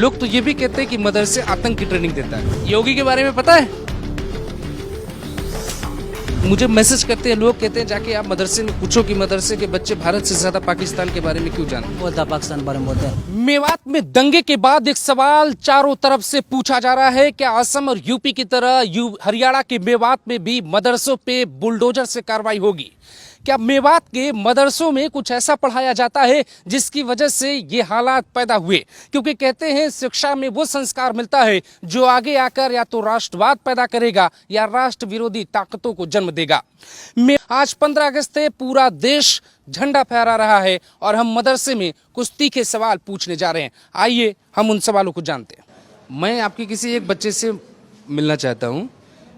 लोग तो ये भी कहते हैं कि मदरसे आतंक की ट्रेनिंग देता है। योगी के बारे में पता है? मुझे मैसेज करते हैं लोग, कहते हैं जाके आप मदरसे में पूछो कि मदरसे के बच्चे भारत से ज्यादा पाकिस्तान के बारे में क्यों जानते हैं। बोलता पाकिस्तान के बारे में बोलते हैं। मेवात में दंगे के बाद एक सवाल चारों तरफ से पूछा जा रहा है, क्या असम और यूपी की तरह हरियाणा के मेवात में भी मदरसों पे बुलडोजर से कार्रवाई होगी? क्या मेवात के मदरसों में कुछ ऐसा पढ़ाया जाता है जिसकी वजह से ये हालात पैदा हुए? क्योंकि कहते हैं शिक्षा में वो संस्कार मिलता है जो आगे आकर या तो राष्ट्रवाद पैदा करेगा या राष्ट्र विरोधी ताकतों को जन्म देगा। आज 15 अगस्त है, पूरा देश झंडा फहरा रहा है और हम मदरसे में कुछ तीखे सवाल पूछने जा रहे हैं। आइए हम उन सवालों को जानते हैं। मैं आपके किसी एक बच्चे से मिलना चाहता हूँ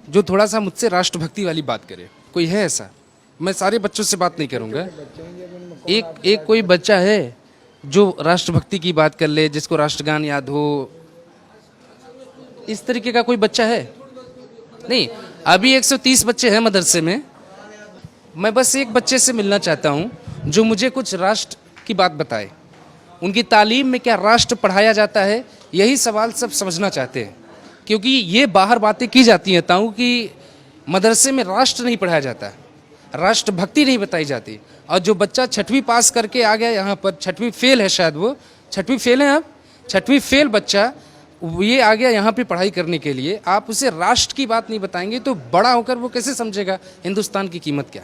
जो थोड़ा सा मुझसे राष्ट्रभक्ति वाली बात करे। कोई है ऐसा? मैं सारे बच्चों से बात नहीं करूंगा। एक कोई बच्चा है जो राष्ट्रभक्ति की बात कर ले, जिसको राष्ट्रगान याद हो, इस तरीके का कोई बच्चा है? नहीं, अभी 130 बच्चे हैं मदरसे में। मैं बस एक बच्चे से मिलना चाहता हूं जो मुझे कुछ राष्ट्र की बात बताए। उनकी तालीम में क्या राष्ट्र पढ़ाया जाता है? यही सवाल सब समझना चाहते हैं, क्योंकि ये बाहर बातें की जाती हैं ताऊ कि मदरसे में राष्ट्र नहीं पढ़ाया जाता, राष्ट्रभक्ति नहीं बताई जाती। और जो बच्चा 6वीं पास करके आ गया यहाँ पर, 6वीं फेल है शायद, वो 6वीं फेल है, अब 6वीं फेल बच्चा ये आ गया यहाँ पे पढ़ाई करने के लिए, आप उसे राष्ट्र की बात नहीं बताएंगे तो बड़ा होकर वो कैसे समझेगा हिंदुस्तान की कीमत क्या?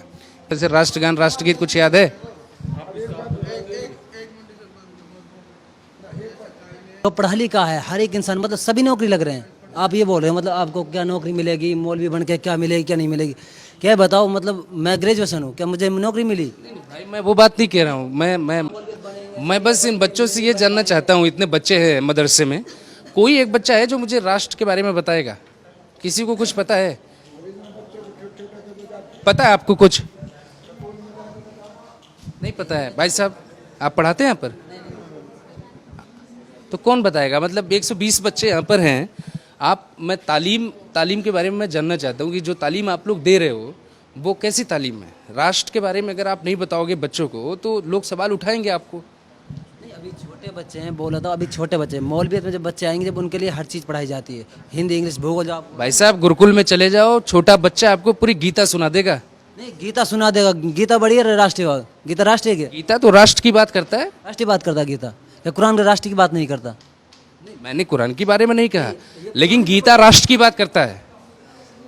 जैसे राष्ट्रगान, राष्ट्रगीत कुछ याद है? तो पढ़ा लिखा है हर एक इंसान, मतलब सभी नौकरी लग रहे हैं। आप ये बोल रहे हैं मतलब आपको क्या नौकरी मिलेगी, मौलवी बन के क्या मिलेगी क्या नहीं मिलेगी? क्या बताओ, मतलब मैं ग्रेजुएशन हूँ, क्या मुझे नौकरी मिली? भाई मैं वो बात नहीं कह रहा हूँ। मैं बस इन बच्चों से ये जानना चाहता हूँ, इतने बच्चे हैं मदरसे में, कोई एक बच्चा है जो मुझे राष्ट्र के बारे में बताएगा? किसी को कुछ पता है? पता है आपको कुछ? नहीं पता है? भाई साहब आप पढ़ाते हैं यहाँ पर? तो कौन बताएगा? मतलब 120 बच्चे यहाँ पर हैं, मैं तालीम के बारे में मैं जानना चाहता हूँ कि जो तालीम आप लोग दे रहे हो वो कैसी तालीम है? राष्ट्र के बारे में अगर आप नहीं बताओगे बच्चों को तो लोग सवाल उठाएंगे आपको। नहीं, अभी छोटे बच्चे हैं, बोला था अभी छोटे बच्चे हैं। मौलवियत में जब बच्चे आएंगे जब उनके लिए हर चीज़ पढ़ाई जाती है, हिंदी इंग्लिश भूगोल। जो आप भाई साहब गुरुकुल में चले जाओ, छोटा बच्चा आपको पूरी गीता सुना देगा। नहीं, गीता सुना देगा। गीता बड़ी है राष्ट्रीय, गीता राष्ट्रीय है? गीता तो राष्ट्र की बात करता है। राष्ट्रीय बात करता है गीता, या कुरान के राष्ट्र की बात नहीं करता? नहीं, मैंने कुरान के बारे में नहीं कहा, लेकिन गीता राष्ट्र की बात करता है।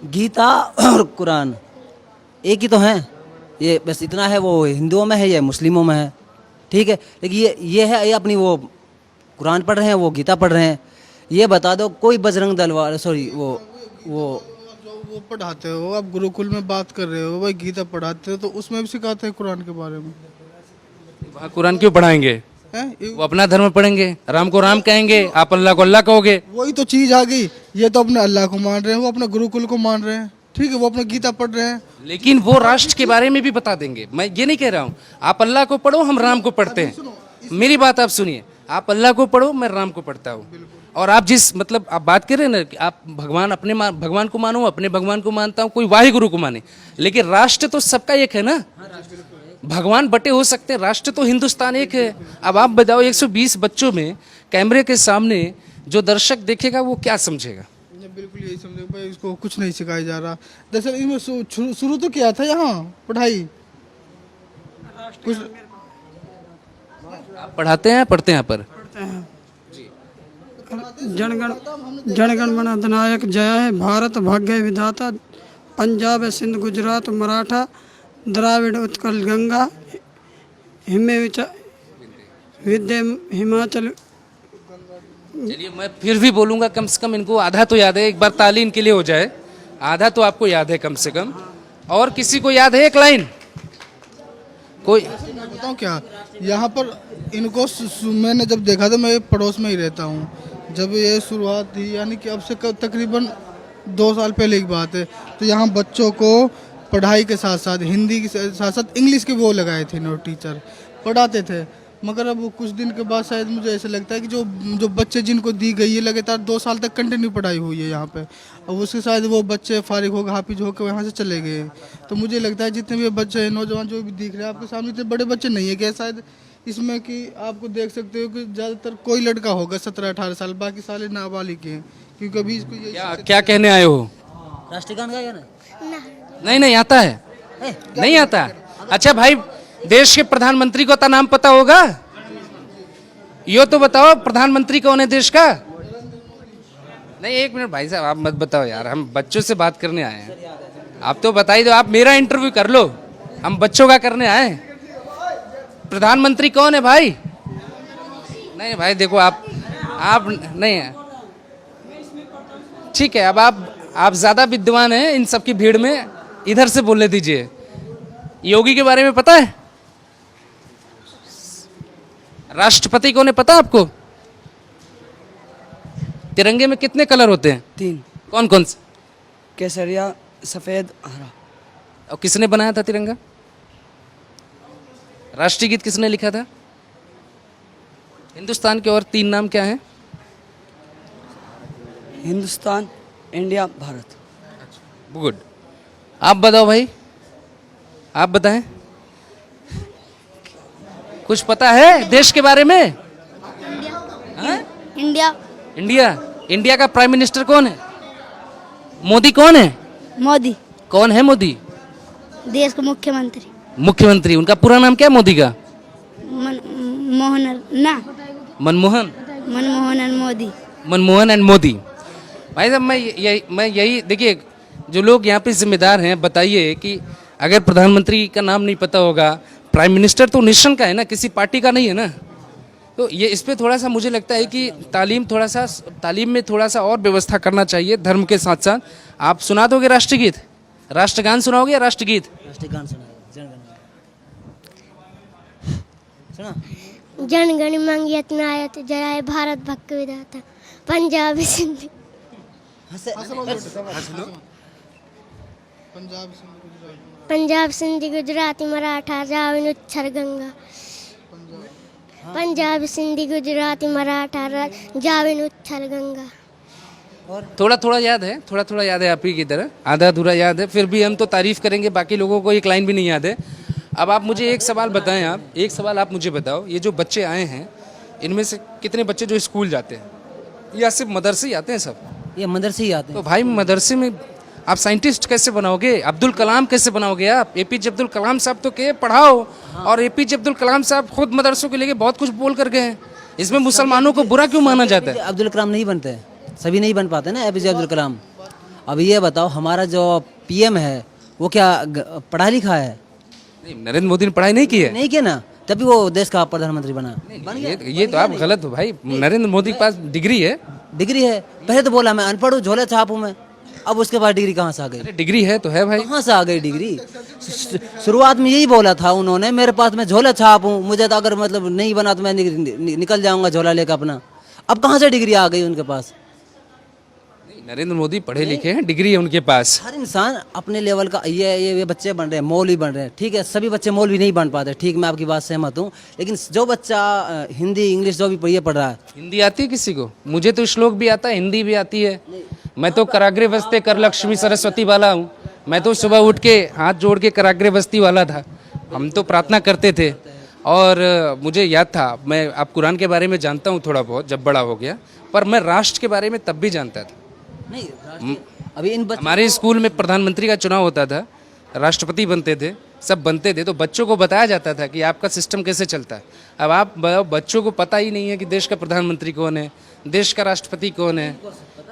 गीता और कुरान एक ही तो हैं। ये बस इतना है, वो हिंदुओं में है, ये मुस्लिमों में है, ठीक है। लेकिन ये है, ये अपनी वो कुरान पढ़ रहे हैं, वो गीता पढ़ रहे हैं। ये बता दो कोई बजरंग दल वाले, सॉरी वो पढ़ाते हो आप, गुरुकुल में बात कर रहे हो, भाई गीता पढ़ाते हो तो उसमें भी सिखाते हैं कुरान के बारे में। वहाँ कुरान क्यों पढ़ाएंगे? हैं? वो अपना धर्म पढ़ेंगे, राम को राम कहेंगे, आप अल्लाह को अल्लाह कहोगे। वही तो चीज आ गई। ये तो अपने अल्लाह को मान रहे हैं, वो अपने गुरुकुल को मान रहे हैं, ठीक है, वो अपना गीता पढ़ रहे हैं। लेकिन वो राष्ट्र के बारे में भी बता देंगे। मैं ये नहीं कह रहा हूँ आप अल्लाह को पढ़ो, हम राम को पढ़ते हैं। मेरी बात आप सुनिए, आप अल्लाह को पढ़ो, मैं राम को पढ़ता हूँ। और आप जिस मतलब आप बात कर रहे हैं ना कि आप भगवान को मानो, अपने भगवान को मानता हूँ, कोई वाहिगुरु को माने, लेकिन राष्ट्र तो सबका एक है ना। भगवान बटे हो सकते हैं, राष्ट्र तो हिंदुस्तान एक है। अब आप बताओ 120 बच्चों में कैमरे के सामने जो दर्शक देखेगा वो क्या समझेगा? बिल्कुल यही समझो भाई, इसको कुछ नहीं सिखाया जा रहा। दरअसल इसमें शुरू तो क्या था यहाँ पढ़ाई कुछ। आप पढ़ाते हैं, पढ़ते हैं यहाँ पर? जनगण मन अधिनायक जय है, भारत भाग्य विधाता, पंजाब सिंध गुजरात मराठा, द्राविड़ उत्कल गंगा, विद्या हिमाचल। चलिए मैं फिर भी बोलूंगा, कम से कम इनको आधा तो याद है। एक बार ताली इनके लिए हो जाए, आधा तो आपको याद है कम से कम। और किसी को याद है एक लाइन? कोई बताऊँ क्या यहाँ पर इनको मैंने जब देखा था, मैं पड़ोस में ही रहता हूँ, जब ये शुरुआत थी, यानी कि अब से तकरीबन 2 साल पहले की बात है, तो यहाँ बच्चों को पढ़ाई के साथ साथ हिंदी के साथ साथ इंग्लिश के वो लगाए थे, नो टीचर पढ़ाते थे। मगर अब कुछ दिन के बाद शायद मुझे ऐसा लगता है कि जो बच्चे जिनको दी गई है लगातार 2 साल तक कंटिन्यू पढ़ाई हुई है यहाँ पे, अब उसके शायद वो बच्चे फारिग होकर हाफिज होकर यहाँ से चले गए। तो मुझे लगता है जितने भी बच्चे हैं, नौजवान जो भी दिख रहे हैं आपके सामने, इतने बड़े बच्चे नहीं है क्या शायद इसमें कि आपको देख सकते हो कि ज़्यादातर कोई लड़का होगा 17-18 साल, बाकी सारे नाबालिग हैं, क्योंकि अभी इसको यही क्या कहने आए हो? राष्ट्रीय गान गाया ना? नहीं आता है, नहीं आता। अच्छा भाई, देश के प्रधानमंत्री को तो नाम पता होगा, यो तो बताओ प्रधानमंत्री कौन है देश का? नहीं, एक मिनट भाई साहब, आप मत बताओ यार, हम बच्चों से बात करने आए हैं। आप तो बता ही दो, आप मेरा इंटरव्यू कर लो, हम बच्चों का करने आए हैं। प्रधानमंत्री कौन है भाई? नहीं भाई देखो, आप नहीं है, ठीक है। अब आप ज्यादा विद्वान हैं इन सब की भीड़ में, इधर से बोलने दीजिए। योगी के बारे में पता है? राष्ट्रपति कौन है पता आपको? तिरंगे में कितने कलर होते हैं? 3, कौन कौन से? केसरिया, सफ़ेद, हरा। और किसने बनाया था तिरंगा? राष्ट्रीय गीत किसने लिखा था? हिंदुस्तान के और 3 नाम क्या हैं? हिंदुस्तान, इंडिया, भारत। गुड। आप बताओ भाई, आप बताएं, कुछ पता है देश के बारे में? इंडिया। इंडिया का प्राइम मिनिस्टर कौन है? मोदी कौन है? मोदी कौन है मोदी? देश का मुख्यमंत्री। मुख्यमंत्री, उनका पूरा नाम क्या है मोदी का? मनमोहन एंड मोदी। भाई साहब, मैं यही देखिए, जो लोग यहाँ पे जिम्मेदार हैं, बताइए कि अगर प्रधानमंत्री का नाम नहीं पता होगा, प्राइम मिनिस्टर तो नेशन का है ना, किसी पार्टी का नहीं है ना, तो ये इस पे थोड़ा सा मुझे लगता है कि तालीम में थोड़ा सा और व्यवस्था करना चाहिए धर्म के साथ साथ। आप सुना दोगे राष्ट्रगीत? राष्ट्रगान सुनाओगे या राष्ट्रगीत? राष्ट्रीय गान सुना, सुना। जनगण मन यत्नायत जय भारत भक्त विधाता पंजाबी सिंधी। पंजाब सिंधी गुजराती मराठा जाविन उच्छर गंगा। पंजाब सिंधी गुजराती मराठा जाविन उच्छर गंगा। थोड़ा याद है आप ही की तरह, आधा अधूरा याद है, फिर भी हम तो तारीफ करेंगे, बाकी लोगों को एक लाइन भी नहीं याद है। अब आप मुझे एक सवाल बताएं, आप मुझे बताओ, ये जो बच्चे आए हैं, इनमें से कितने बच्चे जो स्कूल जाते हैं, या सिर्फ मदरसे ही आते हैं सब? ये मदरसे ही आते हैं। तो भाई मदरसे में आप साइंटिस्ट कैसे बनाओगे? अब्दुल कलाम कैसे बनाओगे आप? एपीजे अब्दुल कलाम साहब तो के पढ़ाओ, और एपीजे अब्दुल कलाम साहब खुद मदरसों के लेके बहुत कुछ बोल कर गए हैं। इसमें मुसलमानों को बुरा क्यों माना जाता है? अब्दुल कलाम नहीं बनते, सभी नहीं बन पाते ना एपीजे अब्दुल कलाम। अब ये बताओ, हमारा जो पीएम है वो क्या पढ़ा लिखा है? नहीं, नरेंद्र मोदी ने पढ़ाई नहीं की है। नहीं किया ना, तभी वो देश का प्रधानमंत्री बना। ये तो आप गलत हो भाई। नरेंद्र मोदी के पास डिग्री है। डिग्री है? पहले तो बोला मैं अनपढ़ हूँ, झोले छाप हूँ मैं, अब उसके बाद डिग्री कहाँ से आ गई? अरे डिग्री है तो है भाई। कहाँ से आ गई डिग्री? शुरुआत में यही बोला था उन्होंने, मेरे पास मैं झोला छाप हूँ, मुझे तो अगर मतलब नहीं बना तो मैं निकल जाऊंगा झोला लेकर अपना। अब कहाँ से डिग्री आ गई उनके पास? नरेंद्र मोदी पढ़े लिखे हैं, डिग्री है उनके पास। हर इंसान अपने लेवल का, ये बच्चे बन रहे हैं, मौलवी बन रहे हैं, ठीक है, सभी बच्चे मौलवी नहीं बन पाते, ठीक, मैं आपकी बात सहमत हूँ, लेकिन जो बच्चा हिंदी इंग्लिश जो भी ये पढ़ रहा है। हिंदी आती है किसी को? मुझे तो श्लोक भी आता है, हिंदी भी आती है। मैं तो कराग्रे वस्ते कर लक्ष्मी सरस्वती वाला हूँ। मैं तो सुबह उठ के हाथ जोड़ के कराग्रे वस्ती वाला था। हम तो प्रार्थना करते थे, और मुझे याद था, मैं आप कुरान के बारे में जानता हूँ थोड़ा बहुत जब बड़ा हो गया, पर मैं राष्ट्र के बारे में तब भी जानता था। नहीं, अभी हमारे स्कूल में प्रधानमंत्री का चुनाव होता था, राष्ट्रपति बनते थे, सब बनते थे, तो बच्चों को बताया जाता था कि आपका सिस्टम कैसे चलता है। अब आप बच्चों को पता ही नहीं है कि देश का प्रधानमंत्री कौन है, देश का राष्ट्रपति कौन है।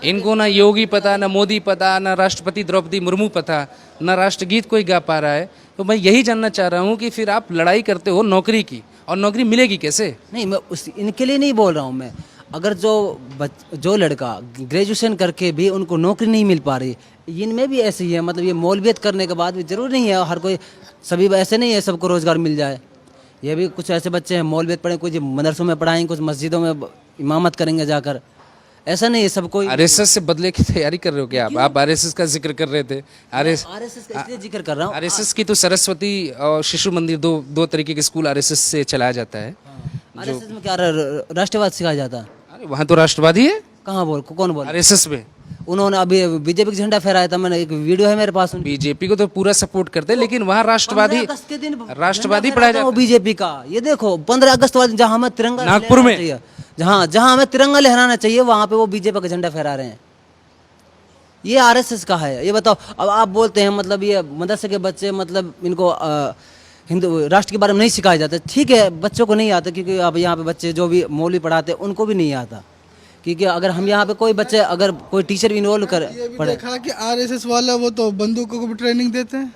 इनको ना योगी पता, ना मोदी पता, ना राष्ट्रपति द्रौपदी मुर्मू पता, ना राष्ट्रगीत कोई गा पा रहा है। तो मैं यही जानना चाह रहा हूँ कि फिर आप लड़ाई करते हो नौकरी की, और नौकरी मिलेगी कैसे? नहीं, मैं इनके लिए नहीं बोल रहा हूँ मैं। अगर जो लड़का ग्रेजुएशन करके भी उनको नौकरी नहीं मिल पा रही, इनमें भी ऐसे ही है, मतलब ये मौलवियत करने के बाद भी जरूरी नहीं है हर कोई, सभी ऐसे नहीं है सबको रोज़गार मिल जाए। ये भी कुछ ऐसे बच्चे हैं मौलवियत पढ़े, कुछ मदरसों में पढ़ाएंगे, कुछ मस्जिदों में इमामत करेंगे जाकर, ऐसा नहीं है सबको। आरएसएस से बदले की तैयारी कर रहे हो क्या आप? आरएसएस का जिक्र कर रहे थे। आरएसएस का इसलिए जिक्र कर रहा हूँ, आरएसएस की तो सरस्वती और शिशु मंदिर दो तरीके के स्कूल आरएसएस से चलाया जाता है। आरएसएस में क्या राष्ट्रवाद सिखाया जाता है? अरे वहाँ तो राष्ट्रवादी है। कहाँ बोल कौन बोल आरएसएस में? उन्होंने अभी बीजेपी का झंडा फहराया था, मैंने एक वीडियो है मेरे पास। बीजेपी को तो पूरा सपोर्ट करते हैं, लेकिन वहाँ राष्ट्रवादी 15 अगस्त के दिन राष्ट्रवादी झंडा पढ़ाया फहराता जाता वो है। बीजेपी का। ये देखो 15 अगस्त वाले जहाँ हमें तिरंगा नागपुर में? लहराना चाहिए, जहाँ हमें तिरंगा लहराना चाहिए वहाँ पे वो बीजेपी का झंडा फहरा रहे हैं। ये आरएसएस का है। ये बताओ, अब आप बोलते हैं मतलब ये मदरसे के बच्चे मतलब इनको हिंदू राष्ट्र के बारे में नहीं सिखाया जाता। ठीक है, बच्चों को नहीं आता, क्योंकि अब यहाँ पे बच्चे जो भी मौलवी पढ़ाते हैं उनको भी नहीं आता। क्योंकि अगर हम यहाँ पे कोई बच्चे, अगर कोई टीचर भी इन्वॉल्व कर ये भी पढ़े, देखा कि आरएसएस वाला वो तो बंदूकों को भी ट्रेनिंग देते हैं,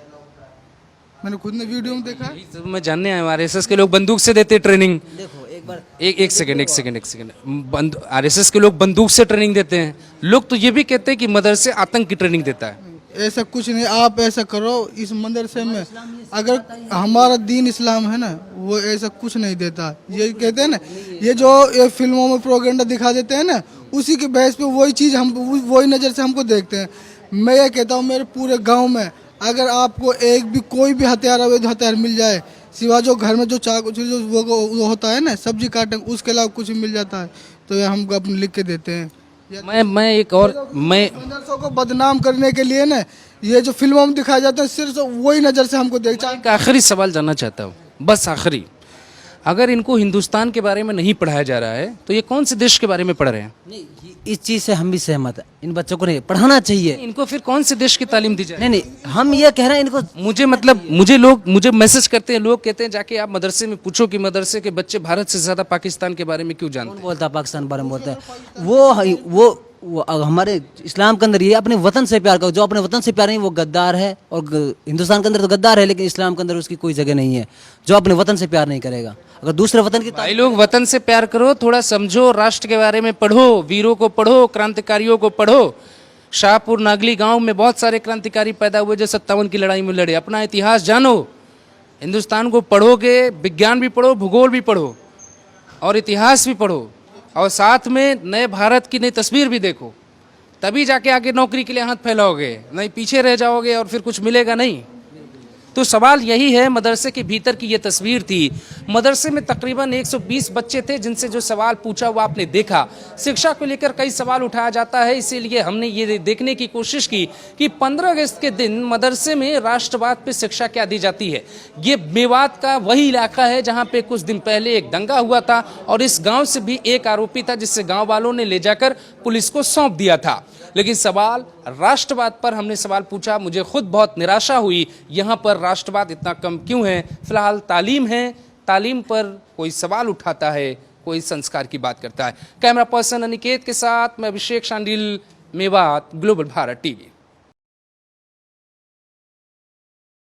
मैंने खुद ने वीडियो में देखा है। तो मैं जानने आया हूँ, आरएसएस के लोग बंदूक से देते ट्रेनिंग। देखो एक बार एक सेकंड, आरएसएस के लोग बंदूक से ट्रेनिंग देते हैं। लोग तो ये भी कहते हैं कि मदरसे आतंक की ट्रेनिंग देता है। ऐसा कुछ नहीं, आप ऐसा करो इस मदरसे में, अगर हमारा दीन इस्लाम है ना, वो ऐसा कुछ नहीं देता। ये कहते हैं ना, ये जो ये फिल्मों में प्रोपेगेंडा दिखा देते हैं ना, उसी के बेस पे वही चीज़ हम वही नज़र से हमको देखते हैं। मैं ये कहता हूँ, मेरे पूरे गांव में अगर आपको एक भी कोई भी हथियार अवैध हथियार मिल जाए, सिवा जो घर में जो चाकू जो वो होता है ना सब्जी काटने, उसके अलावा कुछ मिल जाता है तो ये हमको अपने लिख के देते हैं। मैं एक और मैं मदरसों को बदनाम करने के लिए ना, ये जो फिल्मों में दिखाया जाता है सिर्फ वही नज़र से हमको देखता है। एक आखिरी सवाल जानना चाहता हूँ, बस आखिरी। अगर इनको हिंदुस्तान के बारे में नहीं पढ़ाया जा रहा है तो ये कौन से देश के बारे में पढ़ रहे हैं? नहीं, इस चीज़ से हम भी सहमत हैं। इन बच्चों को नहीं पढ़ाना चाहिए। इनको फिर कौन से देश की तालीम दी जाए? नहीं, हम ये कह रहे हैं इनको। मुझे मैसेज करते हैं लोग, कहते हैं जाके आप मदरसे में पूछो कि मदरसे के बच्चे भारत से ज्यादा पाकिस्तान के बारे में क्यों जानते कौन हैं? बोलता है पाकिस्तान के बारे में बोलता है? वो हमारे इस्लाम के अंदर ये अपने वतन से प्यार करो। जो अपने वतन से प्यार नहीं वो गद्दार है, और हिंदुस्तान के अंदर तो गद्दार है, लेकिन इस्लाम के अंदर उसकी कोई जगह नहीं है। जो अपने वतन से प्यार नहीं करेगा, अगर दूसरे वतन की भाई लोग, वतन से प्यार करो, थोड़ा समझो, राष्ट्र के बारे में पढ़ो, वीरों को पढ़ो, क्रांतिकारियों को पढ़ो। शाहपुर नागली गांव में बहुत सारे क्रांतिकारी पैदा हुए जो 57 की लड़ाई में लड़े। अपना इतिहास जानो, हिंदुस्तान को पढ़ोगे, विज्ञान भी पढ़ो, भूगोल भी पढ़ो और इतिहास भी पढ़ो, और साथ में नए भारत की नई तस्वीर भी देखो, तभी जाके आगे नौकरी के लिए हाथ फैलाओगे, नहीं पीछे रह जाओगे और फिर कुछ मिलेगा नहीं। तो सवाल यही है, मदरसे के भीतर की ये तस्वीर थी। मदरसे में तकरीबन 120 बच्चे थे जिनसे जो सवाल पूछा वो आपने देखा। शिक्षा को लेकर कई सवाल उठाया जाता है, इसीलिए हमने ये देखने की कोशिश की कि 15 अगस्त के दिन मदरसे में राष्ट्रवाद पे शिक्षा क्या दी जाती है। ये मेवात का वही इलाका है जहाँ पे कुछ दिन पहले एक दंगा हुआ था और इस गाँव से भी एक आरोपी था जिससे गाँव वालों ने ले जाकर पुलिस को सौंप दिया था। लेकिन सवाल राष्ट्रवाद पर हमने सवाल पूछा, मुझे खुद बहुत निराशा हुई, यहाँ पर राष्ट्रवाद इतना कम क्यों है। फिलहाल तालीम है, तालीम पर कोई सवाल उठाता है, कोई संस्कार की बात करता है। कैमरा पर्सन अनिकेत के साथ मैं अभिषेक शांडिल, मेवात, ग्लोबल भारत टीवी।